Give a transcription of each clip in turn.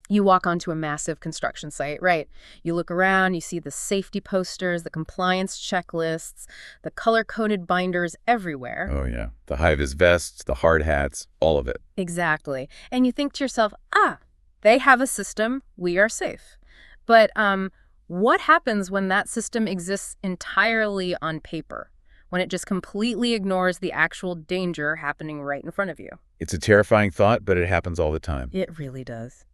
You walk onto a massive construction site, right? You look around, you see the safety posters, the compliance checklists, the color-coded binders everywhere. Oh, yeah. The high-vis vests, the hard hats, all of it. Exactly. And you think to yourself, they have a system, we are safe. But what happens when that system exists entirely on paper? When it just completely ignores the actual danger happening right in front of you? It's a terrifying thought, but it happens all the time. It really does.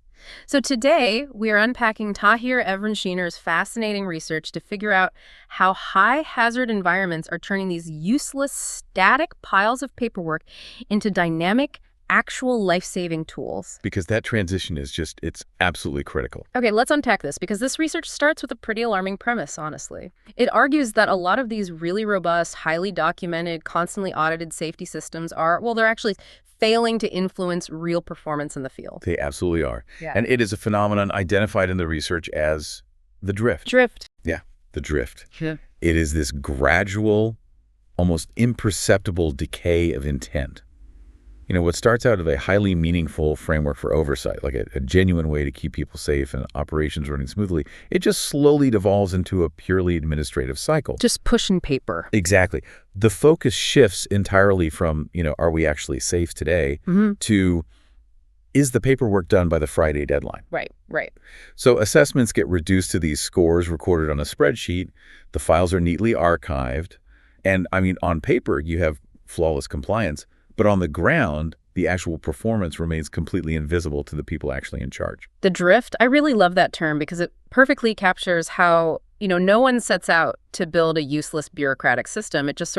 So today, we are unpacking Tahir Evren Şener's fascinating research to figure out how high-hazard environments are turning these useless, static piles of paperwork into dynamic, actual life-saving tools. Because that transition is it's absolutely critical. Okay, let's unpack this, because this research starts with a pretty alarming premise, honestly. It argues that a lot of these really robust, highly documented, constantly audited safety systems they're actually failing to influence real performance in the field. They absolutely are. Yeah. And it is a phenomenon identified in the research as the drift. Drift. Yeah, the drift. Yeah. It is this gradual, almost imperceptible decay of intent. You know, what starts out as a highly meaningful framework for oversight, like a genuine way to keep people safe and operations running smoothly, it just slowly devolves into a purely administrative cycle. Just pushing paper. Exactly. The focus shifts entirely from, are we actually safe today, to is the paperwork done by the Friday deadline? Right. So assessments get reduced to these scores recorded on a spreadsheet. The files are neatly archived. And, on paper, you have flawless compliance. But on the ground, the actual performance remains completely invisible to the people actually in charge. The drift, I really love that term because it perfectly captures how, no one sets out to build a useless bureaucratic system. It just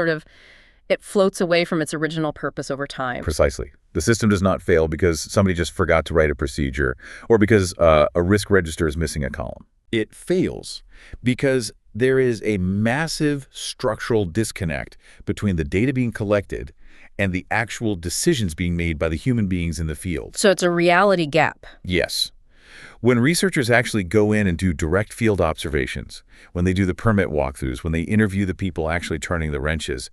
it floats away from its original purpose over time. Precisely. The system does not fail because somebody just forgot to write a procedure or because a risk register is missing a column. It fails because there is a massive structural disconnect between the data being collected and the actual decisions being made by the human beings in the field. So it's a reality gap. Yes. When researchers actually go in and do direct field observations, when they do the permit walkthroughs, when they interview the people actually turning the wrenches,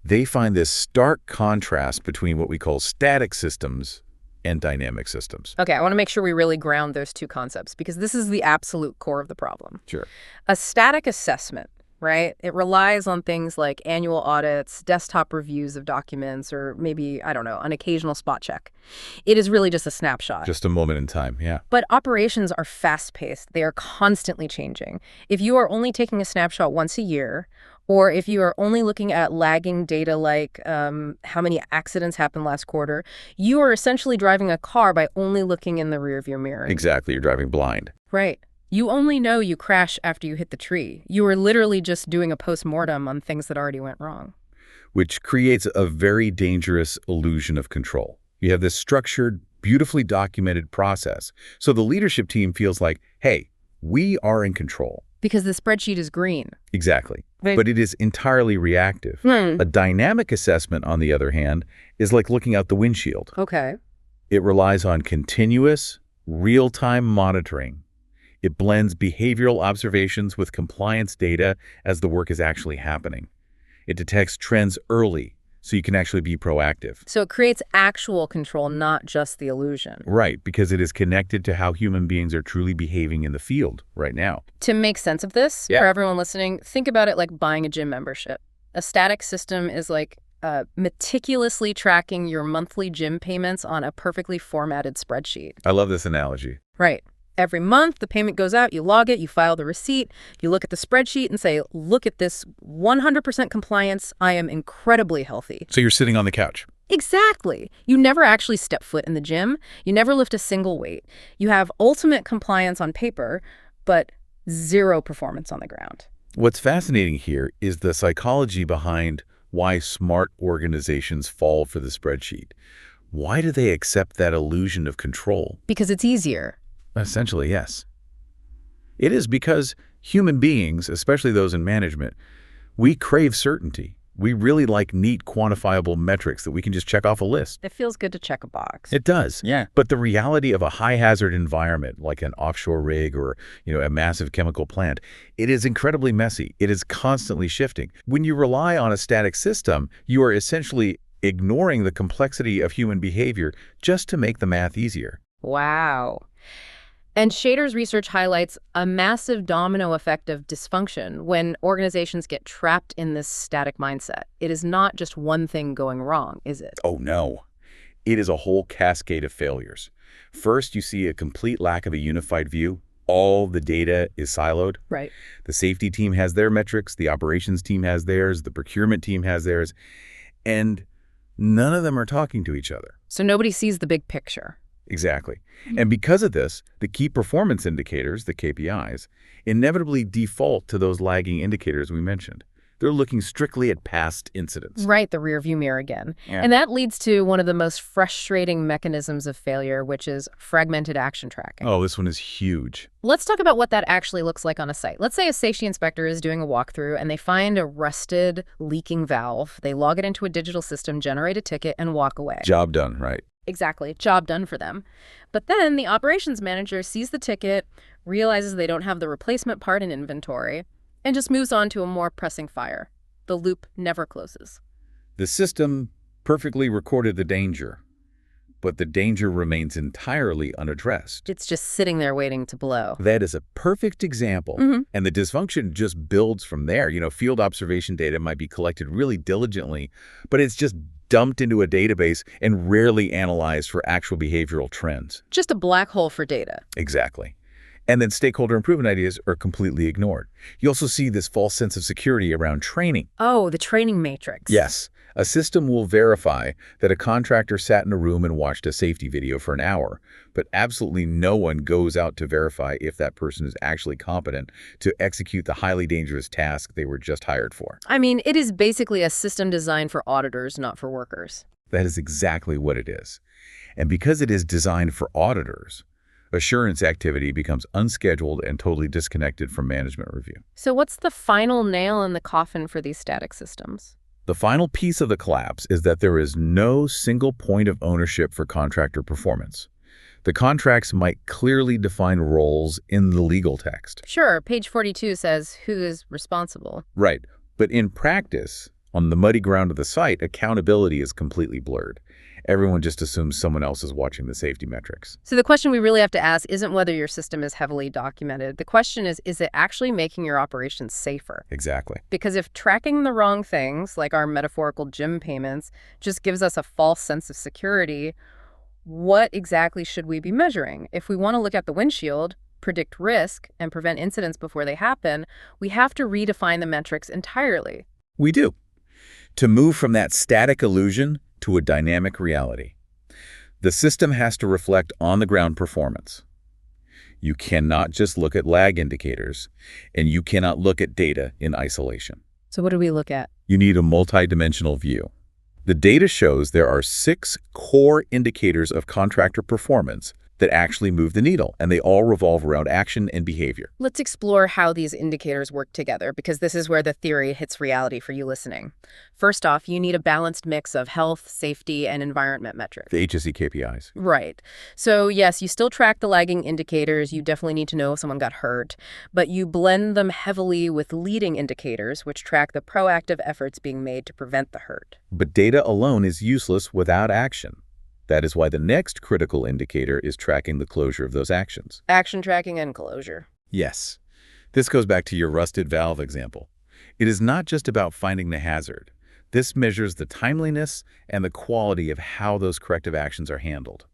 they find this stark contrast between what we call static systems and dynamic systems. Okay, I want to make sure we really ground those two concepts because this is the absolute core of the problem. Sure. A static assessment, right? It relies on things like annual audits, desktop reviews of documents, or maybe, an occasional spot check. It is really just a snapshot. Just a moment in time, yeah. But operations are fast-paced. They are constantly changing. If you are only taking a snapshot once a year, or if you are only looking at lagging data like how many accidents happened last quarter, you are essentially driving a car by only looking in the rearview mirror. Exactly, you're driving blind. Right. You only know you crash after you hit the tree. You are literally just doing a post-mortem on things that already went wrong. Which creates a very dangerous illusion of control. You have this structured, beautifully documented process. So the leadership team feels like, hey, we are in control. Because the spreadsheet is green. Exactly. Right. But it is entirely reactive. A dynamic assessment, on the other hand, is like looking out the windshield. Okay. It relies on continuous, real-time monitoring. It blends behavioral observations with compliance data as the work is actually happening. It detects trends early, so you can actually be proactive. So it creates actual control, not just the illusion. Right, because it is connected to how human beings are truly behaving in the field right now. To make sense of this, for everyone listening, think about it like buying a gym membership. A static system is like meticulously tracking your monthly gym payments on a perfectly formatted spreadsheet. I love this analogy. Right. Every month, the payment goes out, you log it, you file the receipt, you look at the spreadsheet and say, look at this 100% compliance, I am incredibly healthy. So you're sitting on the couch. Exactly. You never actually step foot in the gym. You never lift a single weight. You have ultimate compliance on paper, but zero performance on the ground. What's fascinating here is the psychology behind why smart organizations fall for the spreadsheet. Why do they accept that illusion of control? Because it's easier. Essentially, yes. It is because human beings, especially those in management, we crave certainty. We really like neat, quantifiable metrics that we can just check off a list. It feels good to check a box. It does. Yeah. But the reality of a high-hazard environment, like an offshore rig or, a massive chemical plant, it is incredibly messy. It is constantly shifting. When you rely on a static system, you are essentially ignoring the complexity of human behavior just to make the math easier. Wow. And Shader's research highlights a massive domino effect of dysfunction when organizations get trapped in this static mindset. It is not just one thing going wrong, is it? Oh, no. It is a whole cascade of failures. First, you see a complete lack of a unified view. All the data is siloed. Right. The safety team has their metrics, the operations team has theirs, the procurement team has theirs, and none of them are talking to each other. So nobody sees the big picture. Exactly. And because of this, the key performance indicators, the KPIs, inevitably default to those lagging indicators we mentioned. They're looking strictly at past incidents. Right, the rearview mirror again. Yeah. And that leads to one of the most frustrating mechanisms of failure, which is fragmented action tracking. Oh, this one is huge. Let's talk about what that actually looks like on a site. Let's say a safety inspector is doing a walkthrough and they find a rusted, leaking valve. They log it into a digital system, generate a ticket, and walk away. Job done, right? Exactly. Job done for them. But then the operations manager sees the ticket, realizes they don't have the replacement part in inventory, and just moves on to a more pressing fire. The loop never closes. The system perfectly recorded the danger, but the danger remains entirely unaddressed. It's just sitting there waiting to blow. That is a perfect example. And the dysfunction just builds from there. Field observation data might be collected really diligently, but it's just dumped into a database and rarely analyzed for actual behavioral trends. Just a black hole for data. Exactly. And then stakeholder improvement ideas are completely ignored. You also see this false sense of security around training. Oh, the training matrix. Yes. A system will verify that a contractor sat in a room and watched a safety video for an hour, but absolutely no one goes out to verify if that person is actually competent to execute the highly dangerous task they were just hired for. I mean, it is basically a system designed for auditors, not for workers. That is exactly what it is. And because it is designed for auditors, assurance activity becomes unscheduled and totally disconnected from management review. So what's the final nail in the coffin for these static systems? The final piece of the collapse is that there is no single point of ownership for contractor performance. The contracts might clearly define roles in the legal text. Sure, page 42 says who is responsible. Right. But in practice, on the muddy ground of the site, accountability is completely blurred. Everyone just assumes someone else is watching the safety metrics. So the question we really have to ask isn't whether your system is heavily documented. The question is it actually making your operations safer? Exactly. Because if tracking the wrong things, like our metaphorical gym payments, just gives us a false sense of security, what exactly should we be measuring? If we want to look at the windshield, predict risk, and prevent incidents before they happen, we have to redefine the metrics entirely. We do. To move from that static illusion to a dynamic reality. The system has to reflect on-the-ground performance. You cannot just look at lag indicators, and you cannot look at data in isolation. So what do we look at? You need a multidimensional view. The data shows there are 6 core indicators of contractor performance that actually move the needle, and they all revolve around action and behavior. Let's explore how these indicators work together, because this is where the theory hits reality for you listening. First off, you need a balanced mix of health, safety, and environment metrics. The HSE KPIs. Right. So yes, you still track the lagging indicators. You definitely need to know if someone got hurt, but you blend them heavily with leading indicators, which track the proactive efforts being made to prevent the hurt. But data alone is useless without action. That is why the next critical indicator is tracking the closure of those actions. Action tracking and closure. Yes. This goes back to your rusted valve example. It is not just about finding the hazard. This measures the timeliness and the quality of how those corrective actions are handled.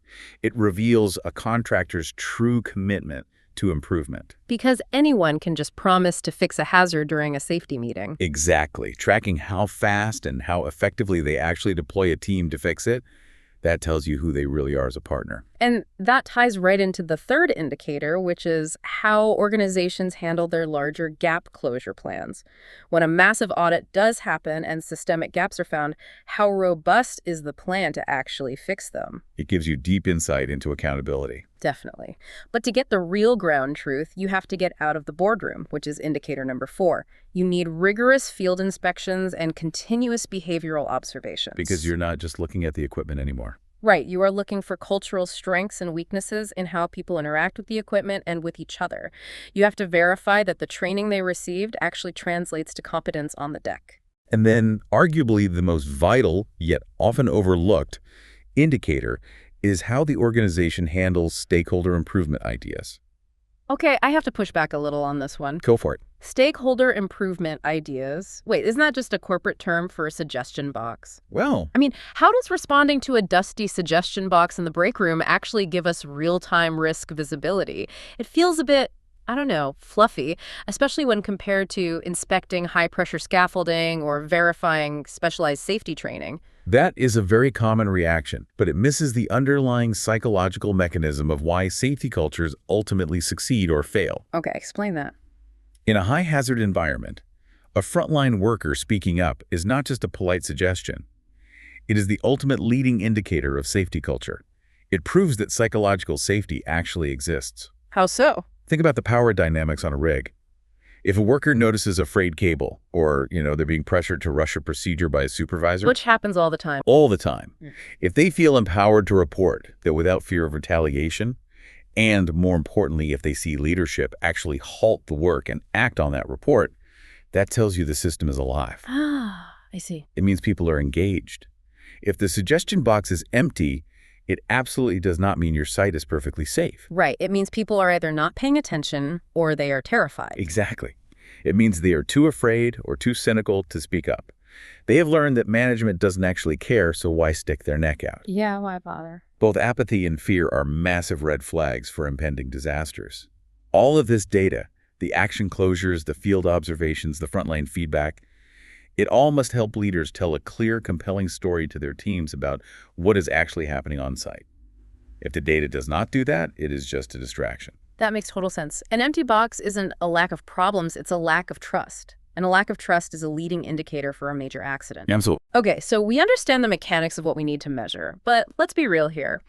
It reveals a contractor's true commitment to improvement. Because anyone can just promise to fix a hazard during a safety meeting. Exactly. Tracking how fast and how effectively they actually deploy a team to fix it, that tells you who they really are as a partner. And that ties right into the third indicator, which is how organizations handle their larger gap closure plans. When a massive audit does happen and systemic gaps are found, how robust is the plan to actually fix them? It gives you deep insight into accountability. Definitely. But to get the real ground truth, you have to get out of the boardroom, which is indicator number 4. You need rigorous field inspections and continuous behavioral observations. Because you're not just looking at the equipment anymore. Right. You are looking for cultural strengths and weaknesses in how people interact with the equipment and with each other. You have to verify that the training they received actually translates to competence on the deck. And then, arguably the most vital, yet often overlooked, indicator is how the organization handles stakeholder improvement ideas. Okay, I have to push back a little on this one. Go for it. Stakeholder improvement ideas. Wait, isn't that just a corporate term for a suggestion box? Well, I mean, how does responding to a dusty suggestion box in the break room actually give us real-time risk visibility? It feels a bit, I don't know, fluffy, especially when compared to inspecting high-pressure scaffolding or verifying specialized safety training. that is a very common reaction, but it misses the underlying psychological mechanism of why safety cultures ultimately succeed or fail. Okay, explain that. In a high-hazard environment, a frontline worker speaking up is not just a polite suggestion. It is the ultimate leading indicator of safety culture. It proves that psychological safety actually exists. How so? Think about the power dynamics on a rig. If a worker notices a frayed cable, or, they're being pressured to rush a procedure by a supervisor, Which happens all the time. all the time, if they feel empowered to report that without fear of retaliation, and more importantly, if they see leadership actually halt the work and act on that report, that tells you the system is alive. Ah, I see. It means people are engaged. If the suggestion box is empty, it absolutely does not mean your site is perfectly safe. Right. It means people are either not paying attention or they are terrified. Exactly. It means they are too afraid or too cynical to speak up. They have learned that management doesn't actually care, so why stick their neck out? Yeah, why bother? Both apathy and fear are massive red flags for impending disasters. All of this data, the action closures, the field observations, the frontline feedback, it all must help leaders tell a clear, compelling story to their teams about what is actually happening on site. If the data does not do that, it is just a distraction. That makes total sense. An empty box isn't a lack of problems, it's a lack of trust. And a lack of trust is a leading indicator for a major accident. Absolutely. Okay, so we understand the mechanics of what we need to measure, but let's be real here.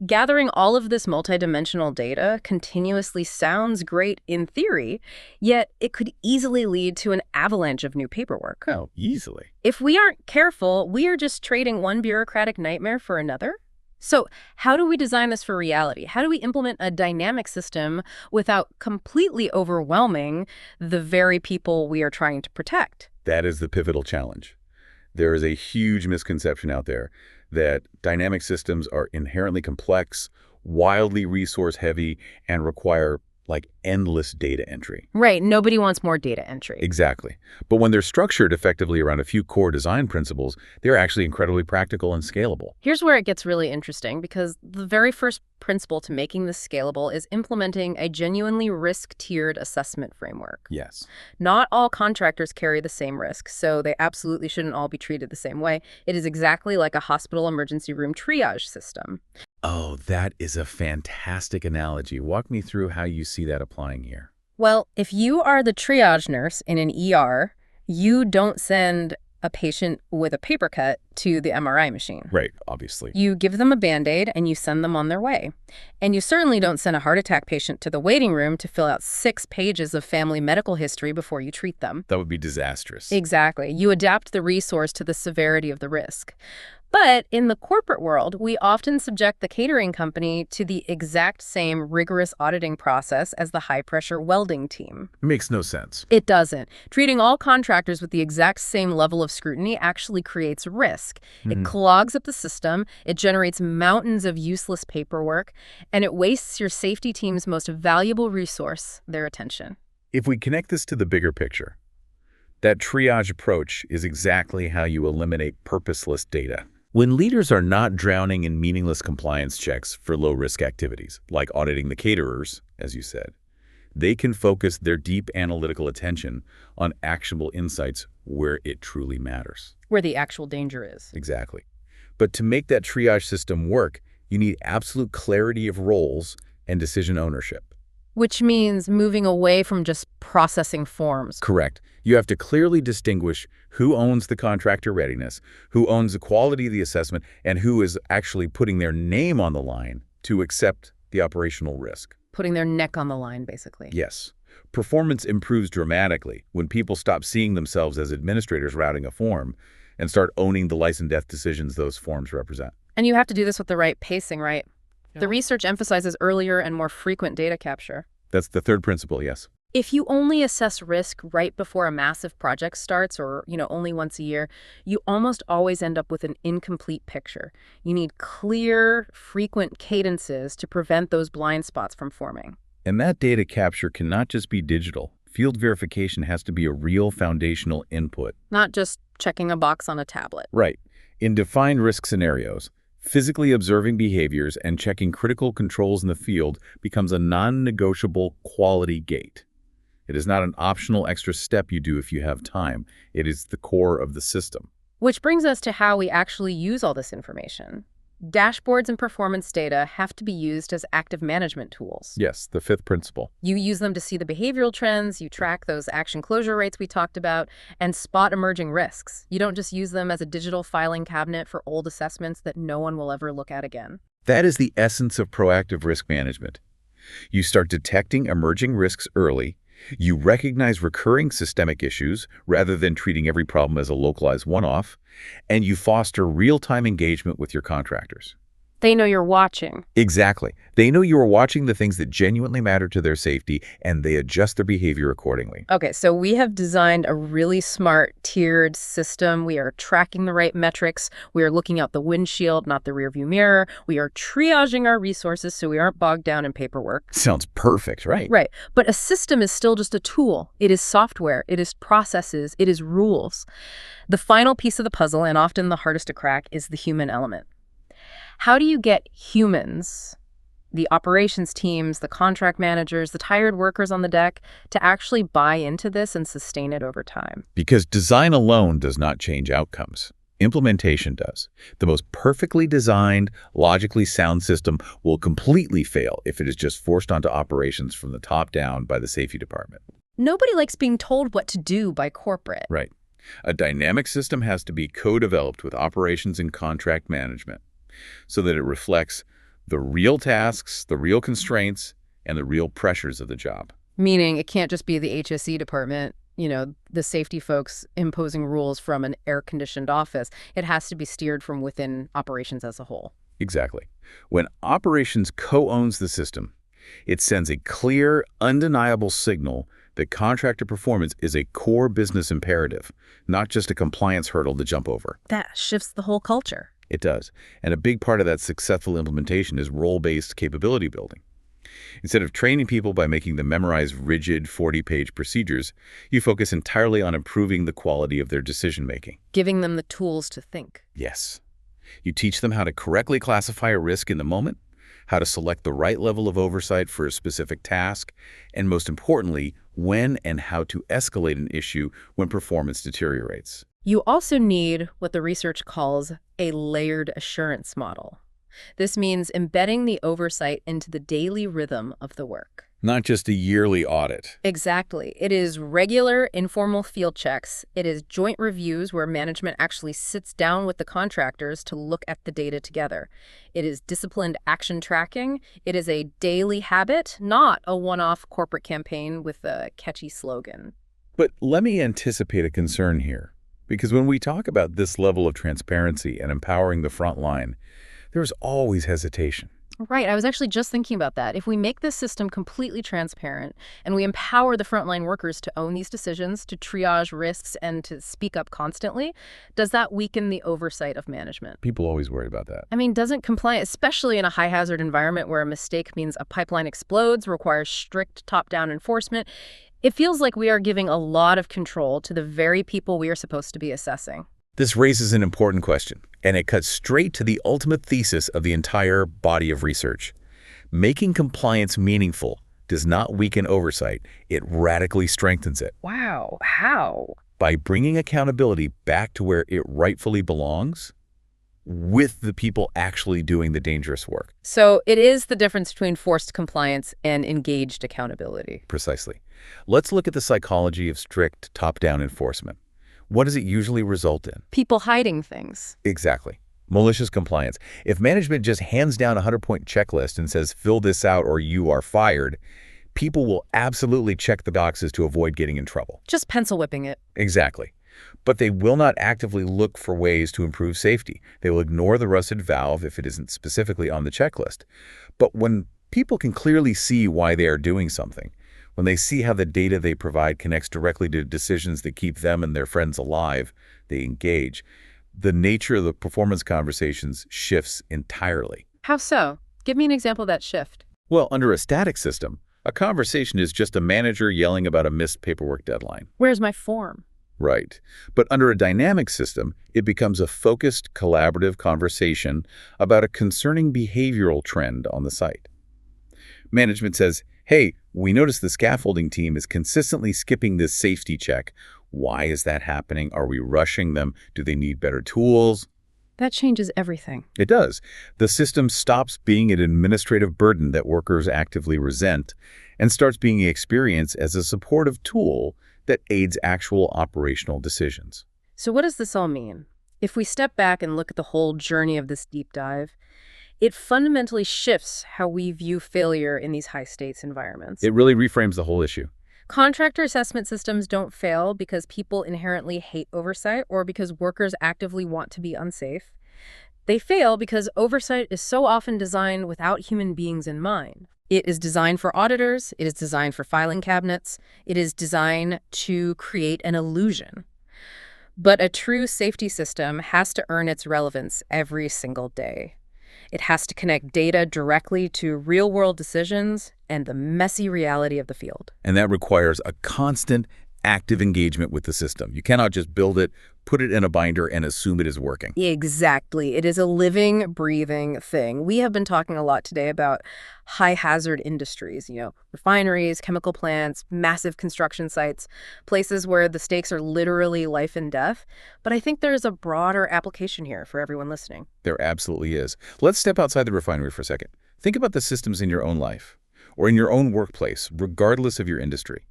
Gathering all of this multidimensional data continuously sounds great in theory, yet it could easily lead to an avalanche of new paperwork. Oh, easily. If we aren't careful, we are just trading one bureaucratic nightmare for another. So how do we design this for reality? How do we implement a dynamic system without completely overwhelming the very people we are trying to protect? That is the pivotal challenge. There is a huge misconception out there that dynamic systems are inherently complex, wildly resource-heavy, and require, endless data entry. Right, nobody wants more data entry. Exactly. But when they're structured effectively around a few core design principles, they're actually incredibly practical and scalable. Here's where it gets really interesting, because the very first principle to making this scalable is implementing a genuinely risk-tiered assessment framework. Yes. Not all contractors carry the same risk, so they absolutely shouldn't all be treated the same way. It is exactly like a hospital emergency room triage system. Oh, that is a fantastic analogy. Walk me through how you see that applying here. Well, if you are the triage nurse in an ER, you don't send a patient with a paper cut to the MRI machine. Right, obviously. You give them a Band-Aid and you send them on their way. And you certainly don't send a heart attack patient to the waiting room to fill out 6 pages of family medical history before you treat them. That would be disastrous. Exactly. You adapt the resource to the severity of the risk. But in the corporate world, we often subject the catering company to the exact same rigorous auditing process as the high-pressure welding team. It makes no sense. It doesn't. Treating all contractors with the exact same level of scrutiny actually creates risk. It clogs up the system, it generates mountains of useless paperwork, and it wastes your safety team's most valuable resource, their attention. If we connect this to the bigger picture, that triage approach is exactly how you eliminate purposeless data. When leaders are not drowning in meaningless compliance checks for low-risk activities, like auditing the caterers, as you said, they can focus their deep analytical attention on actionable insights where it truly matters. Where the actual danger is. Exactly. But to make that triage system work, you need absolute clarity of roles and decision ownership. Which means moving away from just processing forms. Correct. You have to clearly distinguish who owns the contractor readiness, who owns the quality of the assessment, and who is actually putting their name on the line to accept the operational risk. Putting their neck on the line, basically. Yes. Performance improves dramatically when people stop seeing themselves as administrators routing a form and start owning the life and death decisions those forms represent. And you have to do this with the right pacing, right? The research emphasizes earlier and more frequent data capture. That's the third principle, yes. If you only assess risk right before a massive project starts or, only once a year, you almost always end up with an incomplete picture. You need clear, frequent cadences to prevent those blind spots from forming. And that data capture cannot just be digital. Field verification has to be a real foundational input. Not just checking a box on a tablet. Right. In defined risk scenarios, physically observing behaviors and checking critical controls in the field becomes a non-negotiable quality gate. It is not an optional extra step you do if you have time. It is the core of the system. Which brings us to how we actually use all this information. Dashboards and performance data have to be used as active management tools. Yes, the fifth principle. You use them to see the behavioral trends, you track those action closure rates we talked about, and spot emerging risks. You don't just use them as a digital filing cabinet for old assessments that no one will ever look at again. That is the essence of proactive risk management. You start detecting emerging risks early. You recognize recurring systemic issues rather than treating every problem as a localized one-off, and you foster real-time engagement with your contractors. They know you're watching. Exactly. They know you are watching the things that genuinely matter to their safety, and they adjust their behavior accordingly. Okay, so we have designed a really smart tiered system. We are tracking the right metrics. We are looking out the windshield, not the rearview mirror. We are triaging our resources so we aren't bogged down in paperwork. Sounds perfect, right? Right. But a system is still just a tool. It is software. It is processes. It is rules. The final piece of the puzzle, and often the hardest to crack, is the human element. How do you get humans, the operations teams, the contract managers, the tired workers on the deck, to actually buy into this and sustain it over time? Because design alone does not change outcomes. Implementation does. The most perfectly designed, logically sound system will completely fail if it is just forced onto operations from the top down by the safety department. Nobody likes being told what to do by corporate. Right. A dynamic system has to be co-developed with operations and contract management, so that it reflects the real tasks, the real constraints, and the real pressures of the job. Meaning it can't just be the HSE department, the safety folks imposing rules from an air-conditioned office. It has to be steered from within operations as a whole. Exactly. When operations co-owns the system, it sends a clear, undeniable signal that contractor performance is a core business imperative, not just a compliance hurdle to jump over. That shifts the whole culture. It does. And a big part of that successful implementation is role-based capability building. Instead of training people by making them memorize rigid 40-page procedures, you focus entirely on improving the quality of their decision-making. Giving them the tools to think. Yes. You teach them how to correctly classify a risk in the moment, how to select the right level of oversight for a specific task, and most importantly, when and how to escalate an issue when performance deteriorates. You also need what the research calls a layered assurance model. This means embedding the oversight into the daily rhythm of the work. Not just a yearly audit. Exactly. It is regular, informal field checks. It is joint reviews where management actually sits down with the contractors to look at the data together. It is disciplined action tracking. It is a daily habit, not a one-off corporate campaign with a catchy slogan. But let me anticipate a concern here. Because when we talk about this level of transparency and empowering the front line, there's always hesitation. Right. I was actually just thinking about that. If we make this system completely transparent and we empower the frontline workers to own these decisions, to triage risks, and to speak up constantly, does that weaken the oversight of management? People always worry about that. I mean, doesn't compliance, especially in a high-hazard environment where a mistake means a pipeline explodes, requires strict top-down enforcement, it feels like we are giving a lot of control to the very people we are supposed to be assessing. This raises an important question, and it cuts straight to the ultimate thesis of the entire body of research. Making compliance meaningful does not weaken oversight, it radically strengthens it. Wow, how? By bringing accountability back to where it rightfully belongs, with the people actually doing the dangerous work. So it is the difference between forced compliance and engaged accountability. Precisely. Let's look at the psychology of strict top-down enforcement. What does it usually result in? People hiding things. Exactly. Malicious compliance. If management just hands down a 100-point checklist and says, fill this out or you are fired, people will absolutely check the boxes to avoid getting in trouble. Just pencil whipping it. Exactly. But they will not actively look for ways to improve safety. They will ignore the rusted valve if it isn't specifically on the checklist. But when people can clearly see why they are doing something, when they see how the data they provide connects directly to decisions that keep them and their friends alive, they engage. The nature of the performance conversations shifts entirely. How so? Give me an example of that shift. Well, under a static system, A conversation is just a manager yelling about a missed paperwork deadline. Where's my form? Right. But under a dynamic system, it becomes a focused, collaborative conversation about a concerning behavioral trend on the site. Management says, hey, we noticed the scaffolding team is consistently skipping this safety check. Why is that happening? Are we rushing them? Do they need better tools? That changes everything. It does. The system stops being an administrative burden that workers actively resent and starts being experienced as a supportive tool that aids actual operational decisions. So what does this all mean? If we step back and look at the whole journey of this deep dive, it fundamentally shifts how we view failure in these high-stakes environments. It really reframes the whole issue. Contractor assessment systems don't fail because people inherently hate oversight or because workers actively want to be unsafe. They fail because oversight is so often designed without human beings in mind. It is designed for auditors, it is designed for filing cabinets, it is designed to create an illusion. But a true safety system has to earn its relevance every single day. It has to connect data directly to real-world decisions and the messy reality of the field. And that requires a constant, active engagement with the system. You cannot just build it, put it in a binder, and assume it is working. Exactly. It is a living, breathing thing. We have been talking a lot today about high-hazard industries, refineries, chemical plants, massive construction sites, places where the stakes are literally life and death. But I think there is a broader application here for everyone listening. There absolutely is. Let's step outside the refinery for a second. Think about the systems in your own life or in your own workplace, regardless of your industry.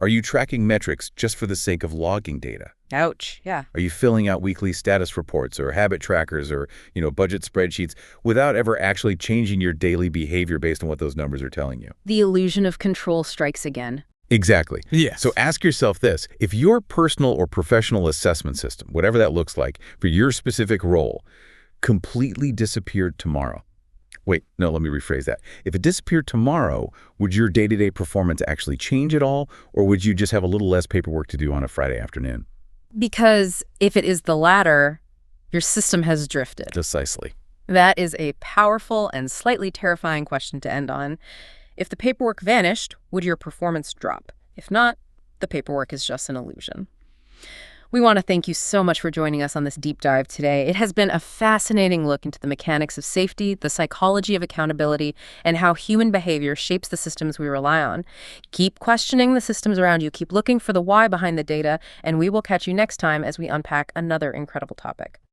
Are you tracking metrics just for the sake of logging data? Ouch, yeah. Are you filling out weekly status reports or habit trackers or, budget spreadsheets without ever actually changing your daily behavior based on what those numbers are telling you? The illusion of control strikes again. Exactly. Yes. So ask yourself this. If your personal or professional assessment system, whatever that looks like, for your specific role, completely disappeared tomorrow. Wait, no, let me rephrase that. If it disappeared tomorrow, would your day-to-day performance actually change at all, or would you just have a little less paperwork to do on a Friday afternoon? Because if it is the latter, your system has drifted. Precisely. That is a powerful and slightly terrifying question to end on. If the paperwork vanished, would your performance drop? If not, the paperwork is just an illusion. We want to thank you so much for joining us on this deep dive today. It has been a fascinating look into the mechanics of safety, the psychology of accountability, and how human behavior shapes the systems we rely on. Keep questioning the systems around you, keep looking for the why behind the data, and we will catch you next time as we unpack another incredible topic.